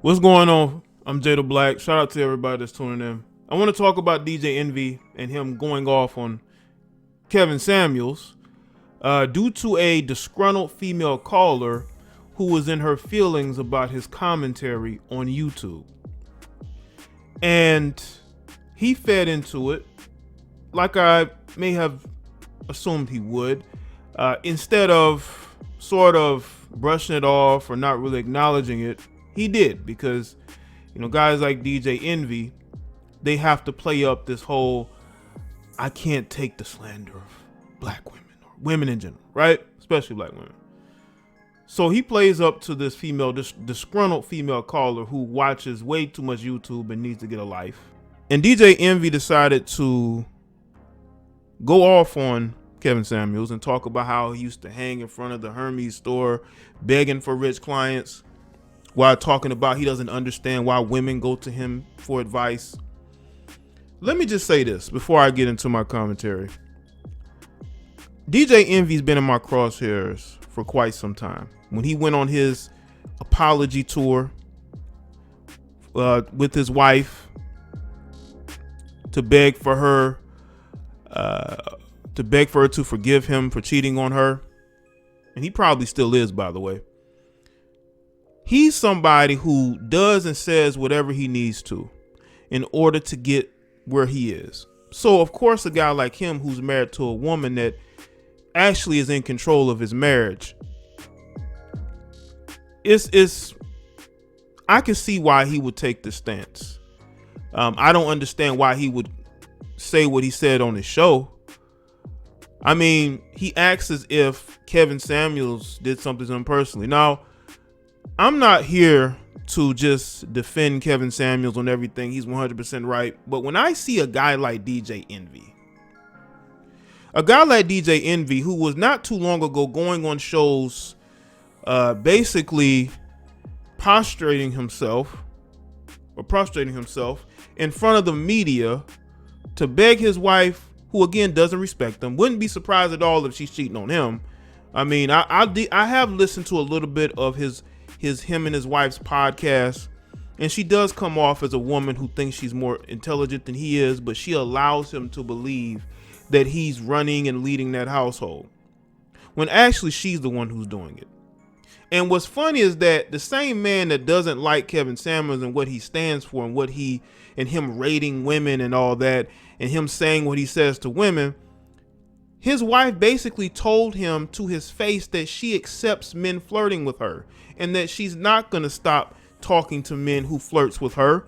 What's going on? I'm Jay the Black. Shout out to everybody that's tuning in. I want to talk about DJ Envy and him going off on Kevin Samuels due to a disgruntled female caller who was in her feelings about his commentary on YouTube. And he fed into it like I may have assumed he would, instead of sort of brushing it off or not really acknowledging it. He did, because guys like DJ Envy, they have to play up this whole I can't take the slander of black women or women in general, right? Especially black women. So he plays up to this disgruntled female caller who watches way too much YouTube and needs to get a life. And DJ Envy decided to go off on Kevin Samuels and talk about how he used to hang in front of the Hermes store begging for rich clients, while talking about he doesn't understand why women go to him for advice. Let me just say this before I get into my commentary. DJ Envy's been in my crosshairs for quite some time. When he went on his apology tour with his wife to beg for her to forgive him for cheating on her, and he probably still is, by the way. He's somebody who does and says whatever he needs to in order to get where he is. So, of course, a guy like him who's married to a woman that actually is in control of his marriage, I can see why he would take this stance. I don't understand why he would say what he said on his show. I mean, he acts as if Kevin Samuels did something to him personally. Now, I'm not here to just defend Kevin Samuels on everything. He's 100% right. But when I see a guy like DJ Envy who was not too long ago going on shows, basically prostrating himself in front of the media to beg his wife, who again doesn't respect him, wouldn't be surprised at all if she's cheating on him. I mean, I have listened to a little bit of him and his wife's podcast, and she does come off as a woman who thinks she's more intelligent than he is, but she allows him to believe that he's running and leading that household, when actually she's the one who's doing it. And what's funny is that the same man that doesn't like Kevin Samuels and what he stands for and him rating women and all that, and him saying what he says to women, his wife basically told him to his face that she accepts men flirting with her and that she's not going to stop talking to men who flirts with her,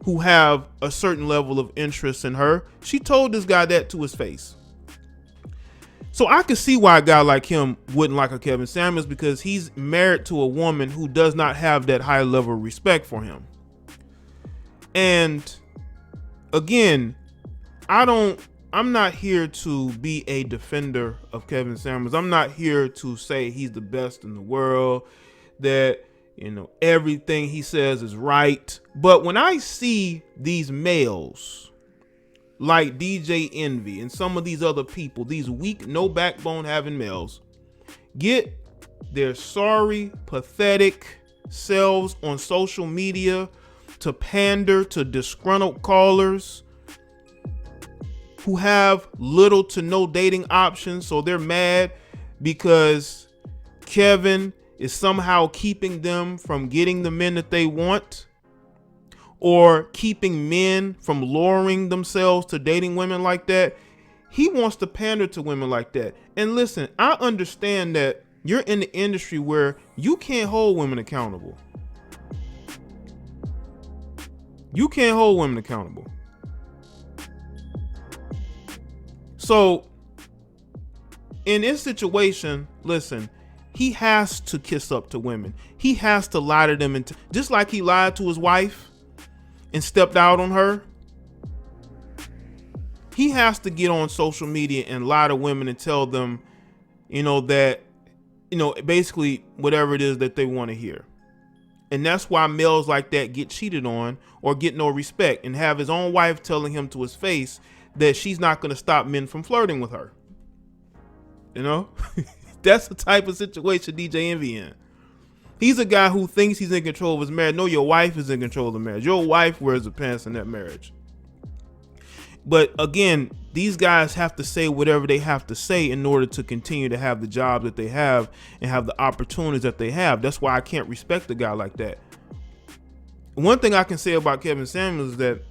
who have a certain level of interest in her. She told this guy that to his face. So I can see why a guy like him wouldn't like a Kevin Samuels, because he's married to a woman who does not have that high level of respect for him. And again, I'm not here to be a defender of Kevin Samuels. I'm not here to say he's the best in the world, that everything he says is right. But when I see these males like DJ Envy and some of these other people, these weak, no backbone having males, get their sorry, pathetic selves on social media to pander to disgruntled callers who have little to no dating options, so they're mad because Kevin is somehow keeping them from getting the men that they want, or keeping men from luring themselves to dating women like that. He wants to pander to women like that. And listen, I understand that you're in the industry where you can't hold women accountable. You can't hold women accountable. So in this situation, listen, he has to kiss up to women. He has to lie to them, just like he lied to his wife and stepped out on her. He has to get on social media and lie to women and tell them, that, basically whatever it is that they want to hear. And that's why males like that get cheated on or get no respect, and have his own wife telling him to his face that she's not going to stop men from flirting with her. That's the type of situation DJ Envy in. He's a guy who thinks he's in control of his marriage. No, your wife is in control of the marriage. Your wife wears the pants in that marriage. But again, these guys have to say whatever they have to say in order to continue to have the job that they have and have the opportunities that they have. That's why I can't respect a guy like that. One thing I can say about Kevin Samuels is that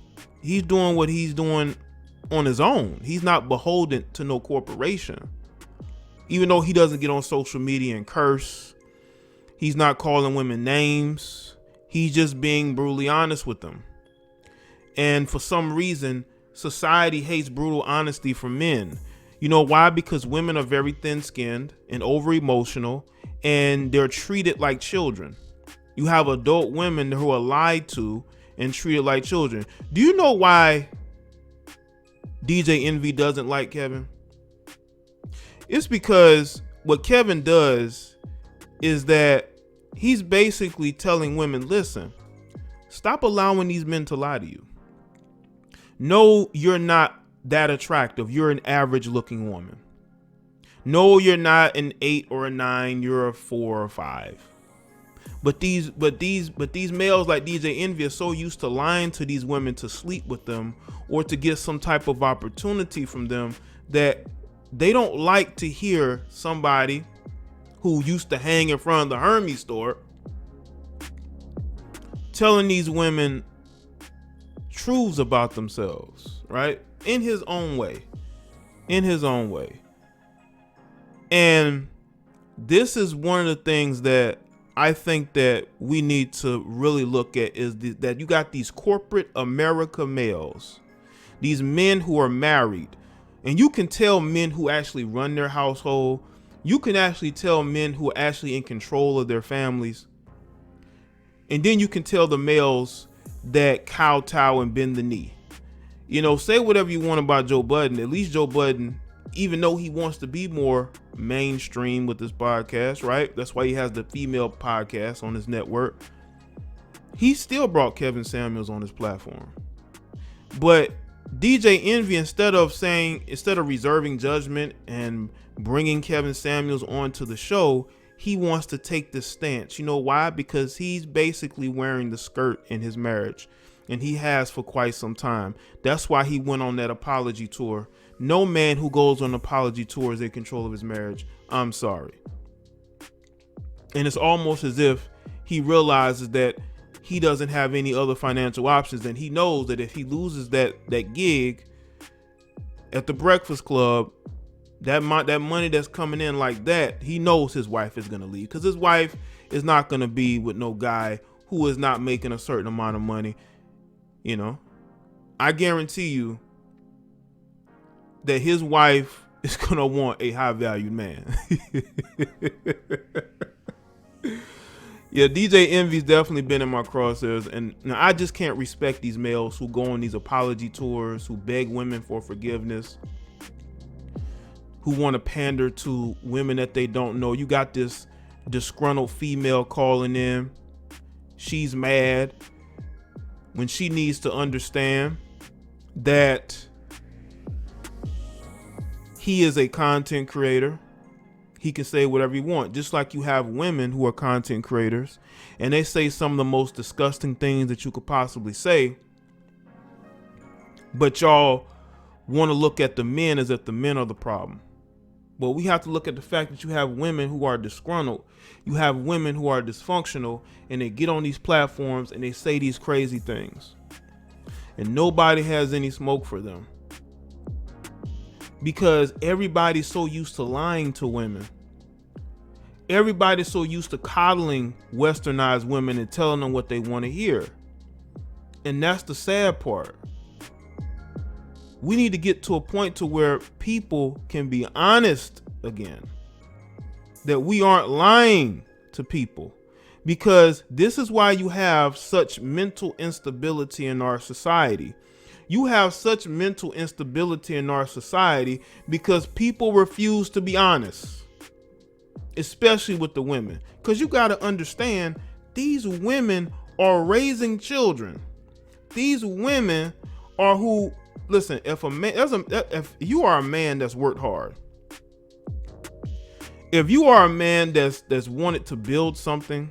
he's doing what he's doing on his own. He's not beholden to no corporation. Even though he doesn't get on social media and curse, he's not calling women names. He's just being brutally honest with them. And for some reason, society hates brutal honesty from men. You know why? Because women are very thin-skinned and over-emotional, and they're treated like children. You have adult women who are lied to and treated like children. Do you know why DJ Envy doesn't like Kevin? It's because what Kevin does is that he's basically telling women, listen, stop allowing these men to lie to you. No, you're not that attractive. You're an average looking woman. No, you're not an 8 or a 9. You're a 4 or 5. But these males like DJ Envy are so used to lying to these women to sleep with them or to get some type of opportunity from them that they don't like to hear somebody who used to hang in front of the Hermes store telling these women truths about themselves, right? In his own way. And this is one of the things that I think that we need to really look at is that you got these corporate America males, these men who are married, and you can tell men who actually run their household. You can actually tell men who are actually in control of their families. And then you can tell the males that kowtow and bend the knee. You know, say whatever you want about Joe Budden. At least Joe Budden, even though he wants to be more mainstream with this podcast, right? That's why he has the female podcast on his network. He still brought Kevin Samuels on his platform. But DJ Envy, instead of reserving judgment and bringing Kevin Samuels onto the show, he wants to take this stance. You know why? Because he's basically wearing the skirt in his marriage, and he has for quite some time. That's why he went on that apology tour. No man who goes on an apology tour is in control of his marriage. I'm sorry. And it's almost as if he realizes that he doesn't have any other financial options, and he knows that if he loses that gig at the Breakfast Club, that money that's coming in like that, he knows his wife is going to leave, because his wife is not going to be with no guy who is not making a certain amount of money. You know, I guarantee you that his wife is going to want a high valued man. Yeah, DJ Envy's definitely been in my crosshairs, and now I just can't respect these males who go on these apology tours, who beg women for forgiveness, who want to pander to women that they don't know. You got this disgruntled female calling in. She's mad when she needs to understand that he is a content creator. He can say whatever he wants. Just like you have women who are content creators and they say some of the most disgusting things that you could possibly say, but y'all want to look at the men as if the men are the problem. But we have to look at the fact that you have women who are disgruntled. You have women who are dysfunctional, and they get on these platforms and they say these crazy things, and nobody has any smoke for them, because everybody's so used to lying to women. Everybody's so used to coddling westernized women and telling them what they want to hear. And that's the sad part. We need to get to a point to where people can be honest again, that we aren't lying to people, because this is why you have such mental instability in our society. You have such mental instability in our society because people refuse to be honest, especially with the women. Because you got to understand, these women are raising children. These women are who, listen, if you are a man that's worked hard, if you are a man that's wanted to build something,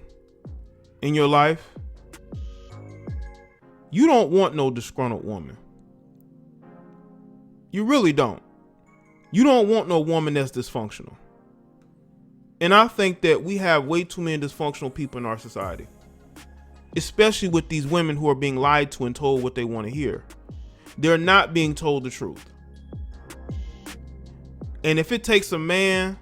in your life, you don't want no disgruntled woman. You really don't. You don't want no woman that's dysfunctional. And I think that we have way too many dysfunctional people in our society, especially with these women who are being lied to and told what they want to hear. They're not being told the truth. And if it takes a man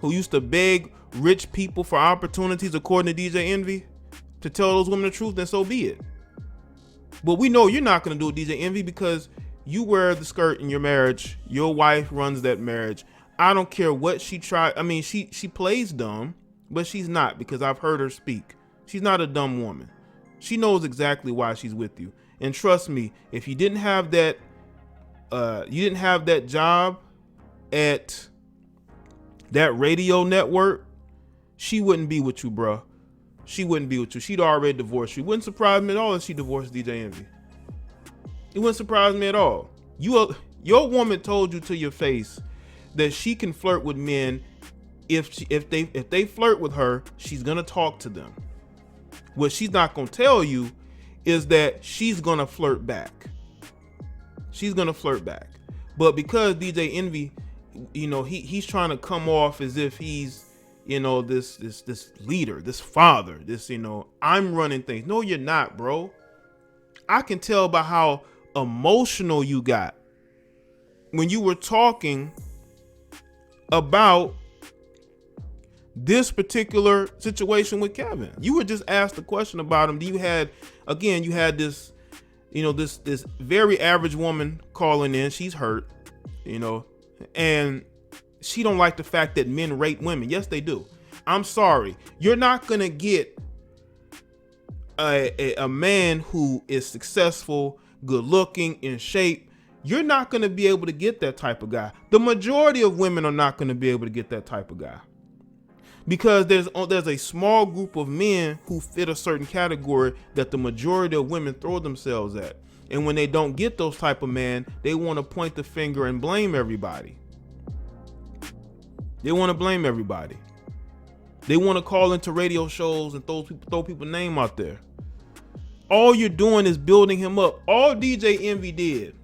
who used to beg rich people for opportunities, according to DJ Envy, to tell those women the truth, then so be it. But we know you're not going to do it, DJ Envy, because you wear the skirt in your marriage. Your wife runs that marriage. I don't care what she tried. I mean, she plays dumb, but she's not, because I've heard her speak. She's not a dumb woman. She knows exactly why she's with you. And trust me, if you didn't have that job at that radio network, she wouldn't be with you, bruh. She wouldn't be with you. She'd already divorced you. It wouldn't surprise me at all if she divorced DJ Envy. It wouldn't surprise me at all. Your woman told you to your face that she can flirt with men. If they flirt with her, she's gonna talk to them. What she's not gonna tell you is that she's gonna flirt back. She's gonna flirt back. But because DJ Envy, he's trying to come off as if he's, this leader, this father, this, I'm running things. No, you're not, bro. I can tell by how emotional you got when you were talking about this particular situation with Kevin. You were just asked a question about him. You had this, this very average woman calling in. She's hurt, and she don't like the fact that men rape women. Yes, they do. I'm sorry. You're not going to get a man who is successful, good looking, in shape. You're not going to be able to get that type of guy. The majority of women are not going to be able to get that type of guy, because there's a small group of men who fit a certain category that the majority of women throw themselves at. And when they don't get those type of men, they want to point the finger and blame everybody. They want to blame everybody. They want to call into radio shows and throw people's name out there. All you're doing is building him up. All DJ Envy did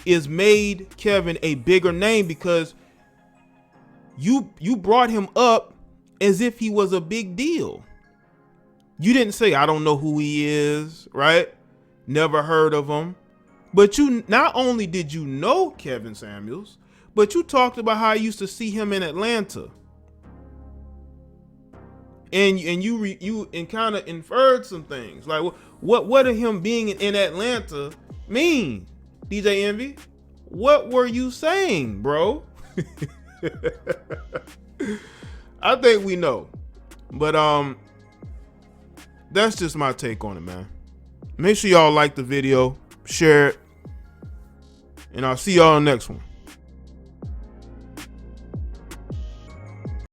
is made Kevin a bigger name, because you brought him up as if he was a big deal. You didn't say, I don't know who he is, right? Never heard of him. But you not only did you know Kevin Samuels, but you talked about how you used to see him in Atlanta. And you kind of inferred some things. Like, what did him being in Atlanta mean, DJ Envy? What were you saying, bro? I think we know. But that's just my take on it, man. Make sure y'all like the video, share it, and I'll see y'all on the next one.